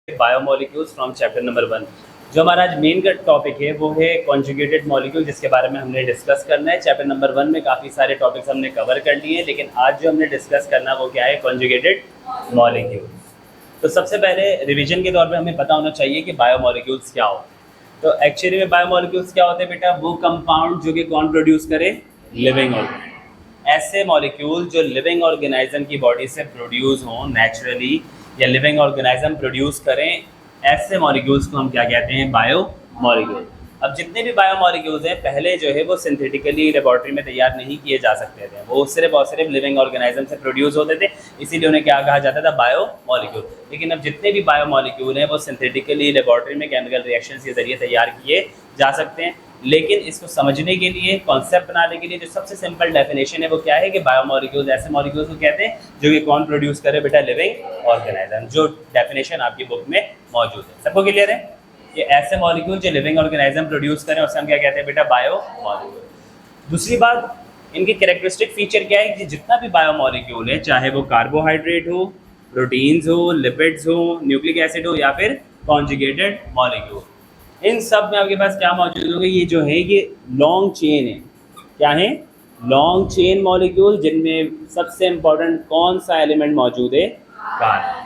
Biomolecules from chapter number 1। जो हमारा आज मेन का टॉपिक है वो है कॉन्जुगेटेड मॉलिक्यूल, जिसके बारे में हमने डिस्कस करना है। चैप्टर नंबर 1 में काफ़ी सारे टॉपिक्स हमने कवर कर लिए हैं, लेकिन आज जो हमने डिस्कस करना वो क्या है, कॉन्जुगेटेड मॉलिक्यूल। तो सबसे पहले रिवीजन के तौर पे हमें पता होना चाहिए कि बायोमोलिक्यूल्स क्या हो। तो एक्चुअली में बायोमोलिक्यूल्स क्या होते हैं बेटा, वो कंपाउंड जो कि कौन प्रोड्यूस करे, लिविंग ऑर्गेनिज्म। ऐसे मॉलिक्यूल जो लिविंग ऑर्गेनाइज्म की बॉडी से प्रोड्यूस हों नेचुरली, या लिविंग ऑर्गेनाइज्म प्रोड्यूस करें, ऐसे मॉलिक्यूल्स को हम क्या कहते हैं, बायोमोलिक्यूल। अब जितने भी बायोमोलिक्यूल्स हैं पहले जो है वो सिंथेटिकली लेबोरेटरी में तैयार नहीं किए जा सकते थे, वो सिर्फ और सिर्फ लिविंग ऑर्गेनाइज्म से प्रोड्यूस होते थे, इसीलिए उन्हें क्या कहा जाता था, बायोमोलिक्यूल। लेकिन अब जितने भी बायोमोलिक्यूल हैं वो सिंथेटिकली लेबोरेटरी में केमिकल रिएक्शन के जरिए तैयार किए जा सकते हैं। लेकिन इसको समझने के लिए, कॉन्सेप्ट बनाने के लिए जो सबसे सिंपल डेफिनेशन है वो क्या है कि बायोमोलिक्यूल्स ऐसे मॉलिक्यूल्स को कहते हैं जो कि कौन प्रोड्यूस करे बेटा, लिविंग ऑर्गेनाइज्म। जो डेफिनेशन आपकी बुक में मौजूद है, सबको क्लियर है? ये ऐसे मॉलिक्यूल जो लिविंग ऑर्गेनाइज्म प्रोड्यूस करें उसे हम क्या कहते हैं बेटा, बायोमोलिक्यूल। दूसरी बात, इनके कैरेक्टरिस्टिक फीचर क्या है कि जितना भी बायोमोलिक्यूल है, चाहे वो कार्बोहाइड्रेट हो, प्रोटीन्स हो, लिपिड्स हो, न्यूक्लिक एसिड हो या फिर कॉन्जुगेटेड मॉलिक्यूल, इन सब में आपके पास क्या मौजूद होगा, ये जो है ये लॉन्ग चेन है। क्या है? लॉन्ग चेन मॉलिक्यूल, जिनमें सबसे इंपॉर्टेंट कौन सा एलिमेंट मौजूद है, कार्बन।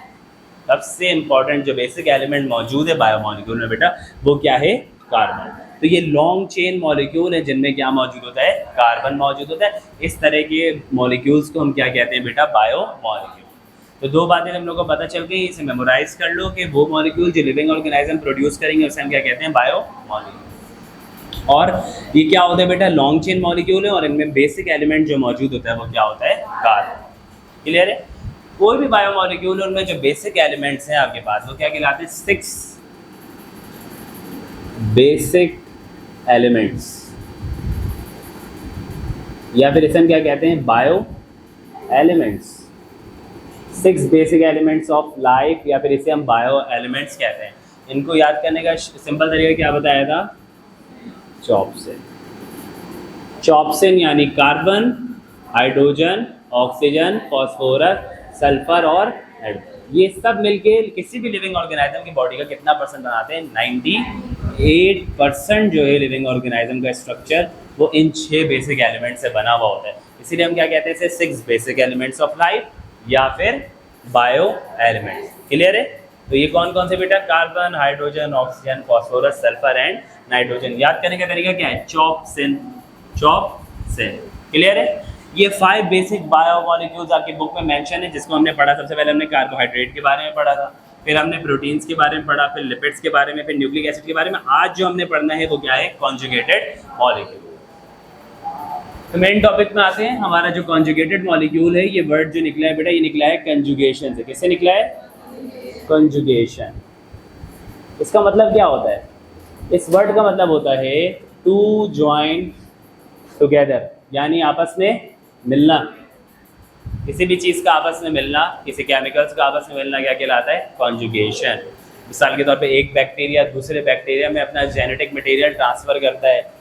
सबसे इंपॉर्टेंट जो बेसिक एलिमेंट मौजूद है बायोमोलिक्यूल में बेटा, वो क्या है, कार्बन। तो ये लॉन्ग चेन मॉलिक्यूल है जिनमें क्या मौजूद होता है, कार्बन मौजूद होता है। इस तरह के मॉलिक्यूल्स को हम क्या कहते हैं बेटा, बायोमोलिक्यूल। तो दो बातें हम लोग को पता चल गई, इसे मेमोराइज कर लो कि वो मॉलिक्यूल जो लिविंग ऑर्गेनाइज्म प्रोड्यूस करेंगे उसे हम क्या कहते हैं, बायोमोलिक्यूल। और ये क्या होता है बेटा, लॉन्ग चेन मॉलिक्यूल है और इनमें बेसिक एलिमेंट जो मौजूद होता है वो क्या होता है, कार्बन। क्लियर है? कोई भी बायोमोलिक्यूल, उनमें जो बेसिक एलिमेंट्स हैं आपके पास वो क्या कहलाते हैं, 6 बेसिक एलिमेंट्स, या फिर इसे हम क्या कहते हैं, bio elements. 6 basic elements of life, या फिर इसे हम बायो एलिमेंट्स कहते हैं। इनको याद करने का सिंपल तरीका क्या बताया था, चॉपसिन। चॉपसिन यानी carbon, hydrogen, oxygen, phosphorus, sulphur और हाइड्रोजन। ये सब मिलके किसी भी लिविंग ऑर्गेनाइज्म की बॉडी का कितना परसेंट बनाते हैं, 98% जो है लिविंग ऑर्गेनाइज्म का स्ट्रक्चर वो इन 6 बेसिक एलिमेंट से बना हुआ होता है। इसीलिए हम क्या कहते हैं इसे, 6 बेसिक एलिमेंट्स ऑफ लाइफ या फिर बायो एलिमेंट्स। क्लियर है? तो ये कौन कौन से बेटा, carbon, hydrogen, oxygen, phosphorus, sulphur and nitrogen. याद करने का तरीका क्या है, चॉपसिन। चॉपसिन। क्लियर है? ये 5 बेसिक बायोमोलिक्यूल्स आपकी बुक में मेंशन है, जिसको हमने पढ़ा। सबसे पहले हमने कार्बोहाइड्रेट के बारे में पढ़ा था, फिर हमने प्रोटीन्स के बारे में पढ़ा, फिर लिपिड्स के बारे में, फिर न्यूक्लिक एसिड के बारे में। आज जो हमने पढ़ना है वो क्या है, कॉन्जुगेटेड मॉलिक्यूल। तो मेन टॉपिक में आते हैं। हमारा जो कॉन्जुगेटेड मॉलिक्यूल है, ये वर्ड जो निकला है बेटा, ये निकला है कंजुगेशन से। किससे निकला है, कंजुगेशन। इसका मतलब क्या होता है, इस वर्ड का मतलब होता है टू जॉइन टुगेदर, यानी आपस में मिलना। किसी भी चीज़ का आपस में मिलना, किसी केमिकल्स का आपस में मिलना क्या कहलाता है, कॉन्जुगेशन। मिसाल के तौर पे एक बैक्टीरिया दूसरे बैक्टीरिया में अपना जेनेटिक मटेरियल ट्रांसफ़र करता है।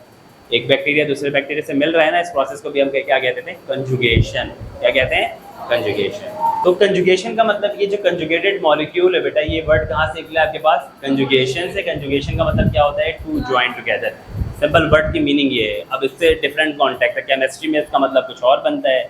एक बैक्टीरिया दूसरे बैक्टीरिया से मिल रहा है ना, इस प्रोसेस को भी हम क्या कहते थे, कंजुगेशन। क्या कहते हैं, कंजुगेशन। तो कंजुगेशन का मतलब, ये जो कंजुगेटेड मॉलिक्यूल है बेटा, ये वर्ड कहाँ से निकला आपके पास, कंजुगेशन से। कंजुगेशन का मतलब क्या होता है, to join together. Simple word की मीनिंग ये है। अब इससे डिफरेंट कॉन्टेक्ट है, केमिस्ट्री में इसका मतलब कुछ और बनता है,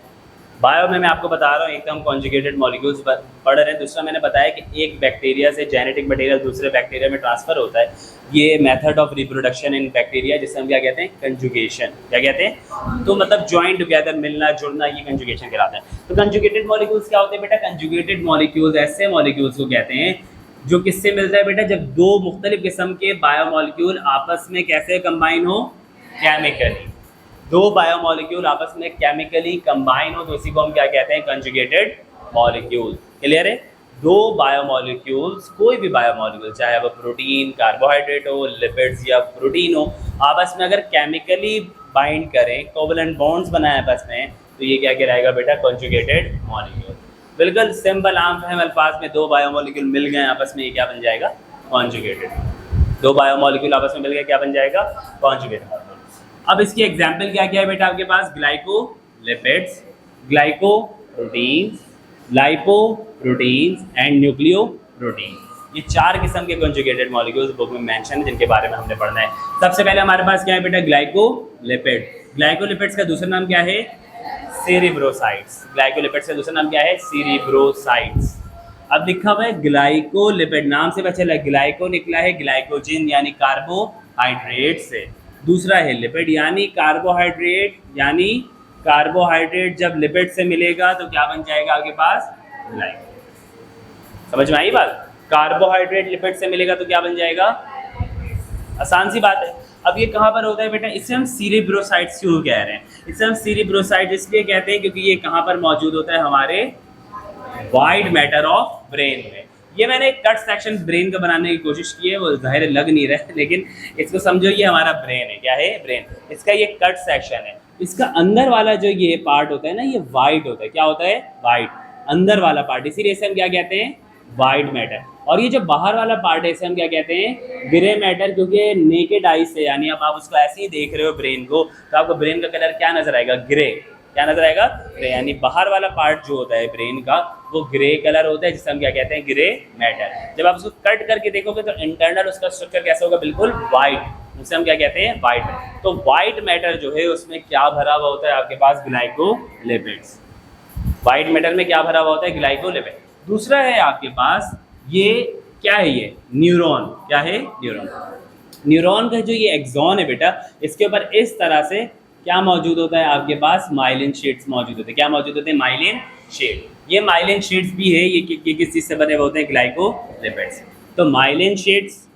बायो में मैं आपको बता रहा हूँ। एक तो हम कॉन्जुगेटेड मॉलिक्यूल्स पढ़ रहे हैं, दूसरा मैंने बताया कि एक बैक्टीरिया से जेनेटिक मटेरियल दूसरे बैक्टीरिया में ट्रांसफ़र होता है। ये method of reproduction in bacteria, जिसे हम क्या कहते हैं, कंजुगेशन। क्या कहते हैं, तो मतलब जॉइन टुगेदर, मिलना जुड़ना, ये कंजुगेशन कहलाता है। तो कंजुगेटेड मॉलिक्यूल्स क्या होते हैं बेटा, कंजुगेटेड मॉलिक्यूल्स ऐसे मॉलिक्यूल्स को कहते हैं जो किससे मिलता है बेटा, जब दो मुख्तलिफ किस्म के बायोमॉलिक्यूल आपस में कैसे कंबाइन हो, केमिकली। दो बायोमॉलिक्यूल आपस में केमिकली कंबाइन हो तो इसी को हम क्या कहते हैं, कंजुगेटेड मॉलिक्यूल। क्लियर है? दो बायोमॉलिक्यूल्स, कोई भी बायोमॉलिक्यूल, चाहे वो प्रोटीन, कार्बोहाइड्रेट हो, लिपिड्स या प्रोटीन हो, आपस में अगर केमिकली बाइंड करें, कोवलेंट बॉन्ड्स बनाए आपस में, तो ये क्या कहलाएगा बेटा, कंजुगेटेड मॉलिक्यूल। बिल्कुल सिंपल आम फहम अल्फाज में, दो बायोमॉलिक्यूल मिल गए आपस में, ये क्या बन जाएगा, कॉन्जुगेटेड। दो बायोमॉलिक्यूल आपस में मिल गए, क्या बन जाएगा, कॉन्जुगेटेड। अब इसकी एग्जाम्पल क्या क्या है बेटा आपके पास, glycolipids, glycoproteins, lipoproteins and nucleoproteins. ये 4 किस्म के कंजुगेटेड मॉलिक्यूल्स बुक में मेंशन है जिनके बारे में हमने पढ़ना है। सबसे पहले हमारे पास क्या है बेटा, ग्लाइकोलिपिड। ग्लाइकोलिपिड्स का दूसरा नाम क्या है, सेरिब्रोसाइट्स। ग्लाइकोलिपिड्स का दूसरा नाम क्या है, सेरिब्रोसाइट्स। अब लिखा हुआ है ग्लाइकोलिपिड, नाम से पता चला ग्लाइको निकला है ग्लाइकोजन यानी कार्बोहाइड्रेट से, दूसरा है लिपिड यानी कार्बोहाइड्रेट, यानी कार्बोहाइड्रेट जब लिपिड से मिलेगा तो क्या बन जाएगा आपके पास, ग्लाइको। समझ में आई बात, कार्बोहाइड्रेट लिपिड से मिलेगा तो क्या बन जाएगा, आसान सी बात है। अब ये कहाँ पर होता है बेटा, इसे हम सेरिब्रोसाइट्स क्यों कह रहे हैं, इसे हम सेरिब्रोसाइट इसलिए कहते हैं क्योंकि ये कहाँ पर मौजूद होता है, हमारे वाइट मैटर ऑफ ब्रेन में। ये मैंने एक कट सेक्शन ब्रेन का बनाने की कोशिश की है, वो जाहिर लग नहीं रहा है, लेकिन इसको समझो ये हमारा ब्रेन है, क्या है, ब्रेन, इसका ये कट सेक्शन है। इसका अंदर वाला जो ये पार्ट होता है ना, ये वाइट होता है, क्या होता है, वाइट, अंदर वाला पार्ट, इसीलिए इसे हम क्या कहते हैं, वाइट मैटर। और ये जो बाहर वाला पार्ट है इसे हम क्या कहते हैं, ग्रे मैटर, क्योंकि नेकेड आई से, यानी अब आप उसको ऐसे ही देख रहे हो ब्रेन को, तो आपको ब्रेन का कलर क्या नजर आएगा, ग्रे, क्या नजर आएगा, ग्रे, यानी बाहर वाला पार्ट जो होता है ब्रेन का वो ग्रे कलर होता है, जिसे हम क्या कहते हैं, ग्रे मैटर। जब आप उसको कट करके देखोगे तो इंटरनल उसका स्ट्रक्चर कैसा होगा, बिल्कुल वाइट, उसे हम क्या कहते हैं, वाइट मैटर। तो वाइट मैटर जो है उसमें क्या भरा हुआ होता है आपके पास, ग्लाइकोलिपिड्स। वाइट मैटर में क्या भरा हुआ होता है, ग्लाइकोलिपिड। दूसरा है आपके पास, ये क्या है, ये न्यूरॉन, क्या है, न्यूरॉन। न्यूरॉन का जो ये एक्सॉन है बेटा, इसके ऊपर इस तरह से क्या मौजूद होता है आपके पास, माइलिन शीट्स मौजूद होते हैं। क्या मौजूद होते हैं, माइलिन शीट। ये माइलिन शीट्स भी है, ये किस चीज़ से बने हुए होते हैं, ग्लाइकोलिपिड्स। तो myelin sheets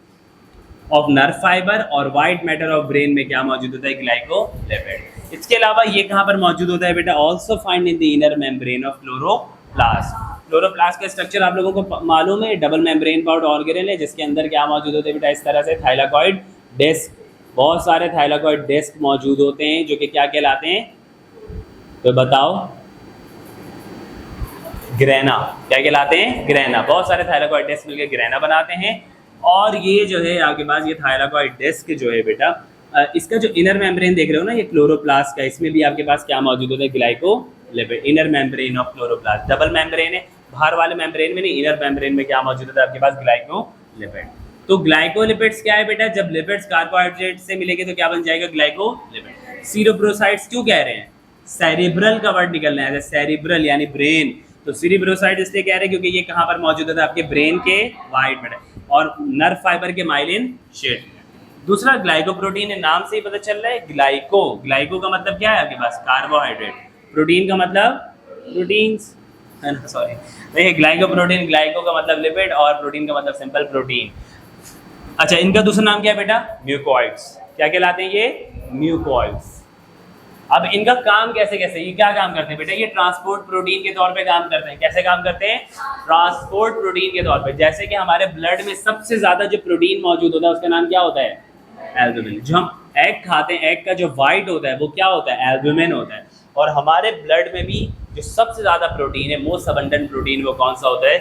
of nerve fibre और वाइट मैटर ऑफ ब्रेन में क्या मौजूद होता है, ग्लाइकोलिपिड। इसके अलावा ये कहाँ पर मौजूद होता है बेटा, also find in the inner membrane of chloroplast. Chloroplast का स्ट्रक्चर आप लोगों को मालूम है, डबल मेम्ब्रेन पाउड ऑर्गेनेल है, जिसके अंदर क्या मौजूद होते हैं बेटा, इस तरह से थाइलाकॉइड डिस्क, बहुत सारे थाइलाकॉइड डिस्क मौजूद होते हैं जो कि क्या कहलाते हैं, तो बताओ, ग्रेना, क्या कहलाते हैं, ग्रेना। बहुत सारे थाइलाकॉइड डिस्क मिलकर ग्रेना बनाते हैं। और ये जो है आपके पास ये थाइलाकॉइड डिस्क जो है बेटा, इसका जो इनर मेम्ब्रेन देख रहे हो ना, ये क्लोरोप्लास्ट का, इसमें भी आपके पास क्या मौजूद होता है, glycolipid. Inner membrane of chloroplast, double membrane है, बाहर वाले मेम्ब्रेन में नहीं, इनर मेम्ब्रेन में क्या मौजूद होता है आपके पास, ग्लाइकोलिपिड। तो ग्लाइकोलिपिड्स क्या है बेटा, जब लिपिड्स कार्बोहाइड्रेट से मिलेंगे तो क्या बन जाएगा, ग्लाइकोलिपिड। सेरिब्रोसाइट्स क्यों कह रहे हैं, सेरिब्रल का वर्ड निकलना है, सेरिब्रल यानी ब्रेन। तो सेरिब्रोसाइट इसलिए कह रहे हैं क्योंकि ये कहाँ पर मौजूद होता है, आपके ब्रेन के वाइट मैटर और नर्व फाइबर के माइलिन शीट। दूसरा ग्लाइकोप्रोटीन है, नाम से ही पता चल रहा है, ग्लाइको, ग्लाइको का मतलब क्या है आपके पास, कार्बोहाइड्रेट, प्रोटीन का मतलब प्रोटीन्स, सॉरी देखिए, ग्लाइकोप्रोटीन, ग्लाइको का मतलब लिपिड और प्रोटीन का मतलब सिंपल प्रोटीन। अच्छा, इनका दूसरा नाम क्या है बेटा, म्यूकोइड्स। क्या कहलाते हैं ये, म्यूकोइड्स। अब इनका काम कैसे कैसे, ये क्या काम करते हैं बेटा, ये ट्रांसपोर्ट प्रोटीन के तौर पे काम करते हैं। कैसे काम करते हैं, ट्रांसपोर्ट प्रोटीन के तौर पे। जैसे कि हमारे ब्लड में सबसे ज्यादा जो प्रोटीन मौजूद होता है उसका नाम क्या होता है, एल्बुमिन। जो हम एग खाते हैं, एग का जो वाइट होता है वो क्या होता है, एल्बुमिन होता है। और हमारे ब्लड में भी जो सबसे ज्यादा प्रोटीन है, मोस्ट अबंडेंट प्रोटीन, वो कौन सा होता है,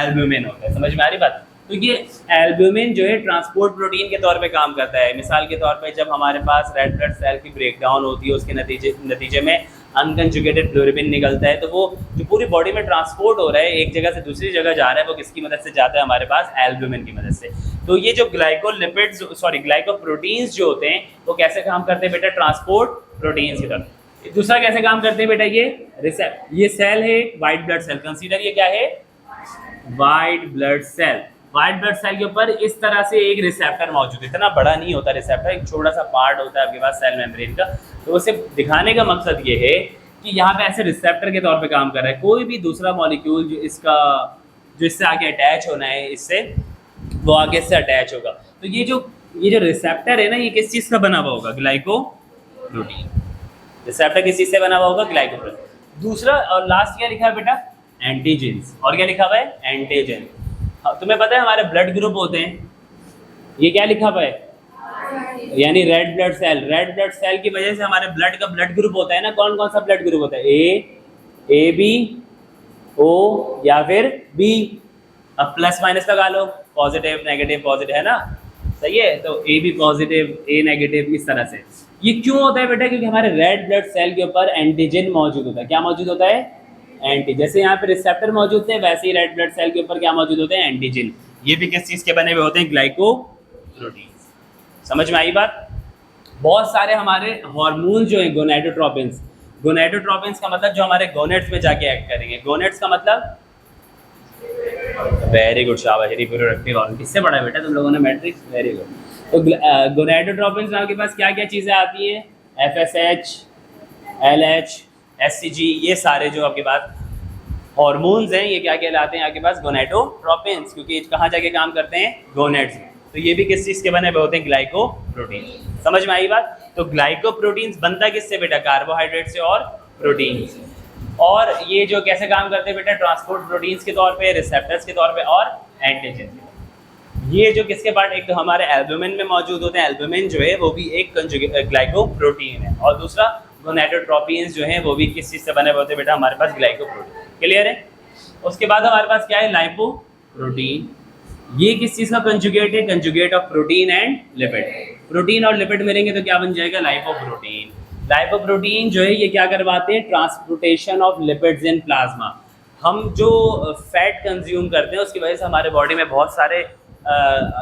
एल्बुमिन होता है। समझ में आ रही बात। तो ये एल्बुमिन जो है ट्रांसपोर्ट प्रोटीन के तौर पे काम करता है। मिसाल के तौर पे जब हमारे पास रेड ब्लड सेल की ब्रेकडाउन होती है, उसके नतीजे में अनकंजुगेटेड बिलिरुबिन निकलता है, तो वो जो पूरी बॉडी में ट्रांसपोर्ट हो रहा है, एक जगह से दूसरी जगह जा रहा है, वो किसकी मदद से जाता है, हमारे पास एल्बुमिन की मदद से। तो ये जो ग्लाइकोप्रोटीन्स जो होते हैं वो कैसे काम करते हैं बेटा, ट्रांसपोर्ट प्रोटीन्स की तरफ। दूसरा कैसे काम करते हैं बेटा, ये सेल है वाइट ब्लड सेल, कंसीडर ये क्या है, white blood cell. White blood cell के ऊपर इस तरह से एक रिसेप्टर मौजूद है, इतना बड़ा नहीं होता रिसेप्टर, एक छोटा सा पार्ट होता है आपके पास सेल मेम्ब्रेन का। तो उसे दिखाने का मकसद ये है कि यहाँ पे ऐसे रिसेप्टर के तौर पे काम कर रहा है। कोई भी दूसरा मॉलिक्यूल जो इससे आगे अटैच होना है, इससे वो आगे इससे अटैच होगा। तो ये जो रिसेप्टर है ना, ये किस चीज़ का बना हुआ होगा, ग्लाइकोप्रोटीन। रिसेप्टर किस चीज़ से बना हुआ होगा, ग्लाइकोप्रोटीन। दूसरा और लास्ट क्या लिखा है बेटा, एंटीजेंस। और क्या लिखा हुआ है, एंटीजन। तुम्हें पता है हमारे ब्लड ग्रुप होते हैं, ये क्या लिखा हुआ है, यानी red blood cell. Red blood cell की वजह से हमारे ब्लड का ब्लड ग्रुप होता है ना, कौन कौन सा ब्लड ग्रुप होता है, ए बी, ओ या फिर बी। अब प्लस माइनस लगा लो, पॉजिटिव नेगेटिव पॉजिटिव, है ना, सही है। तो A B positive, A negative, इस तरह से। ये क्यों होता है बेटा, क्योंकि हमारे रेड ब्लड सेल के ऊपर एंटीजन मौजूद होता है। क्या मौजूद होता है, एंटी। जैसे यहाँ पे रिसेप्टर मौजूद थे, वैसे ही रेड ब्लड सेल के ऊपर क्या मौजूद होते हैं, एंटीजन। ये भी किस चीज़ के बने हुए होते हैं? ग्लाइकोप्रोटीन। समझ में आई बात? बहुत सारे हमारे हार्मोन जो हैं गोनेडोट्रोपिन्स, गोनेडोट्रोपिन्स का मतलब जो हमारे गोनेट्स में जाके एक्ट करेंगे। गोनेट्स का मतलब, वेरी गुड, शाबाश, रिप्रोडक्टिव ऑर्गन। किससे पढ़ा है बेटा तुम लोगों ने मैट्रिक्स? Very good. तो गोनेडोट्रोपिन्स में आपके पास क्या क्या चीज़ें आती हैं? FSH, LH, SCG, ये सारे जो आपके पास हार्मोन्स हैं ये क्या कहलाते हैं आपके पास? गोनेडोट्रोपिन्स, क्योंकि ये कहाँ जाके काम करते हैं? गोनेट्स में। तो ये भी किस चीज़ के बने हुए होते हैं? ग्लाइकोप्रोटीन। समझ में आई बात? तो ग्लाइकोप्रोटीन्स बनता किससे बेटा? कार्बोहाइड्रेट से और प्रोटीन से। और ये जो कैसे काम करते हैं बेटा? ट्रांसपोर्ट प्रोटीन्स के तौर पे, रिसेप्टर्स के तौर पे और एंटीजन। ये जो किसके पार्ट, एक तो हमारे एल्बुमिन में मौजूद होते हैं, एल्बुमिन जो है वो भी एक ग्लाइकोप्रोटीन है, और दूसरा गोनेडोट्रोपिन्स जो हैं वो भी किस चीज़ से बने हुए होते हैं बेटा? हमारे पास ग्लाइकोप्रोटीन। क्लियर है? उसके बाद हमारे पास क्या है? लाइपोप्रोटीन। ये किस चीज़ का कंजुगेट है? Conjugate of protein and lipid. Protein और लिपिड मिलेंगे तो क्या बन जाएगा? लाइपोप्रोटीन। लाइपोप्रोटीन जो है ये क्या करवाते हैं? Transportation of lipids in plasma. हम जो फैट कंज्यूम करते हैं उसकी वजह से हमारे बॉडी में बहुत सारे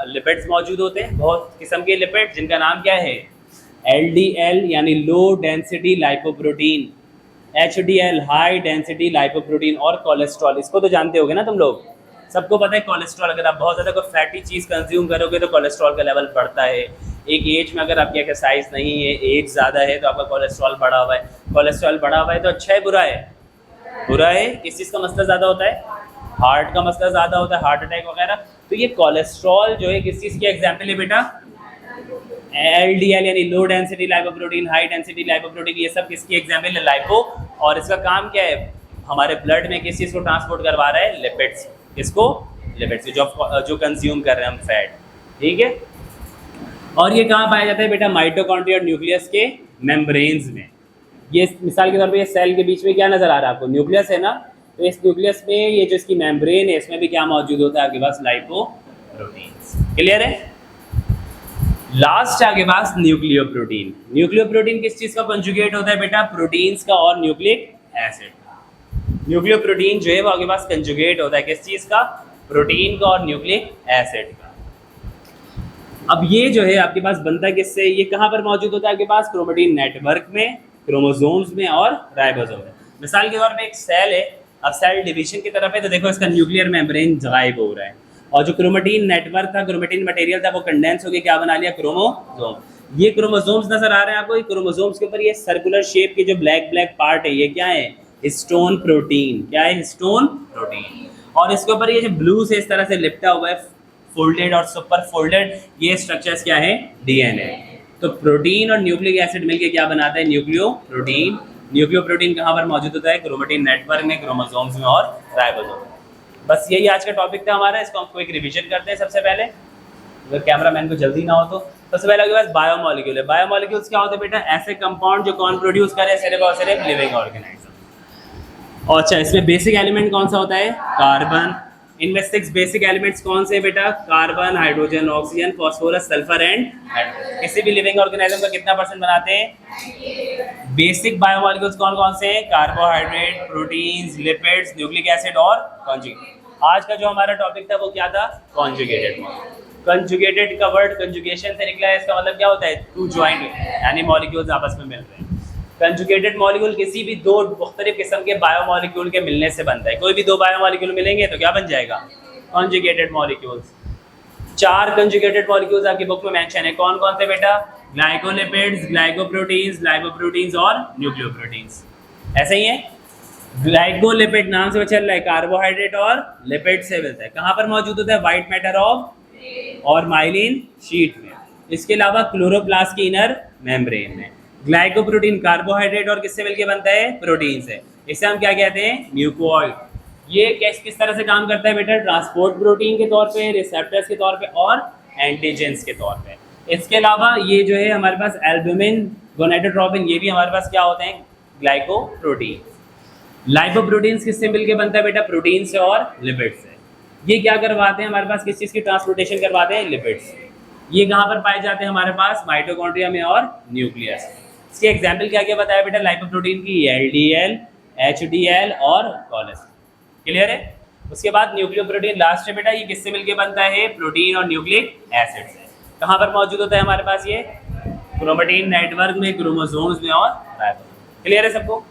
लिपिड्स मौजूद होते हैं, बहुत किस्म के लिपिड, जिनका नाम क्या है? LDL यानी low density lipoprotein, HDL high density lipoprotein, और कोलेस्ट्रॉल। इसको तो जानते होगे ना तुम लोग, सबको पता है कोलेस्ट्रॉल। अगर आप बहुत ज़्यादा कोई फैटी चीज़ कंज्यूम करोगे तो कोलेस्ट्रॉल का लेवल बढ़ता है। एक एज में अगर आपकी एक्सरसाइज नहीं है, एज ज़्यादा है, तो आपका कोलेस्ट्रॉल बढ़ा हुआ है। कोलेस्ट्रॉल बढ़ा हुआ है तो अच्छा है बुरा है? बुरा है। किस चीज़ का मसला ज़्यादा होता है? हार्ट का मसला ज़्यादा होता है, हार्ट अटैक वगैरह। तो ये कोलेस्ट्रॉल जो है किस चीज़ की एग्जाम्पल है बेटा? LDL यानी low density lipoprotein, high density lipoprotein, ये सब किसकी एग्जाम्पल है? लाइपो। और इसका काम क्या है? हमारे ब्लड में किस चीज़ को ट्रांसपोर्ट करवा रहा है? लिपिड्स। किसको? लिपिड्स, जो कंज्यूम कर रहे हैं हम फैट। ठीक है? और ये कहाँ पाया जाता है बेटा? माइटोकॉन्ड्रिया और न्यूक्लियस के मेम्ब्रेन्स में। ये मिसाल के तौर पे ये सेल के बीच में क्या नज़र आ रहा है आपको? न्यूक्लियस है ना? तो इस न्यूक्लियस में ये जो इसकी मेम्ब्रेन है इसमें भी क्या मौजूद होता है आपके पास? लाइपोप्रोटीन्स। क्लियर है? लास्ट आपके पास न्यूक्लियोप्रोटीन। न्यूक्लियोप्रोटीन किस चीज़ का कंजुगेट होता है बेटा? प्रोटीन्स का और न्यूक्लिक एसिड। न्यूक्लियोप्रोटीन जो है वो आपके पास कंजुगेट होता है किस चीज़ का? प्रोटीन का और न्यूक्लिक एसिड का। अब ये जो है आपके पास बनता है किससे? ये कहाँ पर मौजूद होता है आपके पास? क्रोमेटिन नेटवर्क में, क्रोमोसोम्स में और राइबोसोम में। मिसाल के तौर पे एक सेल है, अब सेल डिवीजन की तरफ है तो देखो इसका न्यूक्लियर मेम्ब्रेन गायब हो रहा है, और जो क्रोमेटिन नेटवर्क था, क्रोमेटिन मटेरियल था, वो कंडेंस होकर क्या बना लिया? क्रोमोसोम। ये क्रोमोसोम्स नजर आ रहे हैं आपको? ये क्रोमोसोम्स के ऊपर ये सर्कुलर शेप के जो ब्लैक ब्लैक पार्ट है ये क्या है? Histone protein. क्या है? Histone protein. और इसके ऊपर ये जो ब्लू से इस तरह से लिपटा हुआ है, फोल्डेड और सुपर फोल्डेड, ये स्ट्रक्चर्स क्या है? DNA। तो प्रोटीन और न्यूक्लिक एसिड मिलके क्या बनाता है? न्यूक्लियोप्रोटीन। न्यूक्लियोप्रोटीन कहाँ पर मौजूद होता है? क्रोमेटिन नेटवर्क में, क्रोमोसोम्स में और राइबोसोम में। बस यही आज का टॉपिक था हमारा। इसको हम क्विक रिवीजन करते हैं। सबसे पहले, अगर कैमरामैन को जल्दी ना हो तो सबसे पहले आपके पास बायोमोलिक्यूल है। बायोमोलिक्यूल्स क्या होते हैं बेटा? ऐसे कंपाउंड जो कौन प्रोड्यूस करे? सिर्फ और सिर्फ लिविंग ऑर्गेनिज्म। और अच्छा, इसमें बेसिक एलिमेंट कौन सा होता है? कार्बन। इनमें 6 बेसिक एलिमेंट्स कौन से बेटा? Carbon, hydrogen, oxygen, phosphorus, sulphur and nitrogen. किसी भी लिविंग ऑर्गेनिज्म का कितना परसेंट बनाते हैं? बेसिक बायोमोलिक्यूल्स कौन कौन से हैं? Carbohydrate, proteins, lipids, nucleic acid और कॉन्जुगेट। आज का जो हमारा टॉपिक था वो क्या था? कॉन्जुगेटेड। कंजुगेटेड का वर्ड कंजुगेशन से निकला है। इसका मतलब क्या होता है? टू ज्वाइंट, यानी मॉलिक्यूल्स आपस में मिल रहे हैं। कंजुगेटेड मॉलिक्यूल किसी भी दो मुख्तलिफ किस्म के बायोमोलिक्यूल के मिलने से बनता है। कोई भी दो बायोमोलिक्यूल मिलेंगे तो क्या बन जाएगा? Conjugated molecules. 4 कंजुगेटेड मॉलिक्यूल्स आपकी बुक में मेंशन है। कौन कौन से बेटा? ग्लाइकोलिपिड्स, ग्लाइकोप्रोटीन्स, लाइपोप्रोटीन्स और न्यूक्लियोप्रोटीन्स। ऐसे ही है। ग्लाइकोलिपिड नाम से चल रहा है, कार्बोहाइड्रेट और लिपिड से मिलता है। कहाँ पर मौजूद होता है? व्हाइट मैटर ऑफ और माइलिन शीट में। इसके अलावा क्लोरोप्लास्ट की इनर मेम्ब्रेन में। ग्लाइकोप्रोटीन कार्बोहाइड्रेट और किससे मिलके बनता है? प्रोटीन से। इसे हम क्या कहते हैं? म्यूकोइड। ये किस तरह से काम करता है बेटा? ट्रांसपोर्ट प्रोटीन के तौर पे, रिसेप्टर्स के तौर पे और एंटीजेंस के तौर पे। इसके अलावा ये जो है हमारे पास एल्बुमिन, गोनेडोट्रोपिन, ये भी हमारे पास क्या होते हैं? ग्लाइकोप्रोटीन। लाइपोप्रोटीन्स किससे मिलके बनता है बेटा? प्रोटीन से और लिपिड से। ये क्या करवाते हैं हमारे पास? किस चीज़ की ट्रांसपोर्टेशन करवाते हैं? लिपिड्स। ये कहाँ पर पाए जाते हैं हमारे पास? माइटोकॉन्ड्रिया में और न्यूक्लियस। इसके एग्जाम्पल क्या क्या बताया बेटा? लाइपोप्रोटीन की LDL, HDL और कोलेस्ट्रॉल। क्लियर है? उसके बाद न्यूक्लियोप्रोटीन लास्ट है बेटा, ये किससे मिलके बनता है? प्रोटीन और न्यूक्लिक एसिड से। कहाँ पर मौजूद होता है हमारे पास ये? क्रोमेटिन नेटवर्क में, क्रोमोसोम्स में और राइबोसोम। क्लियर है सबको?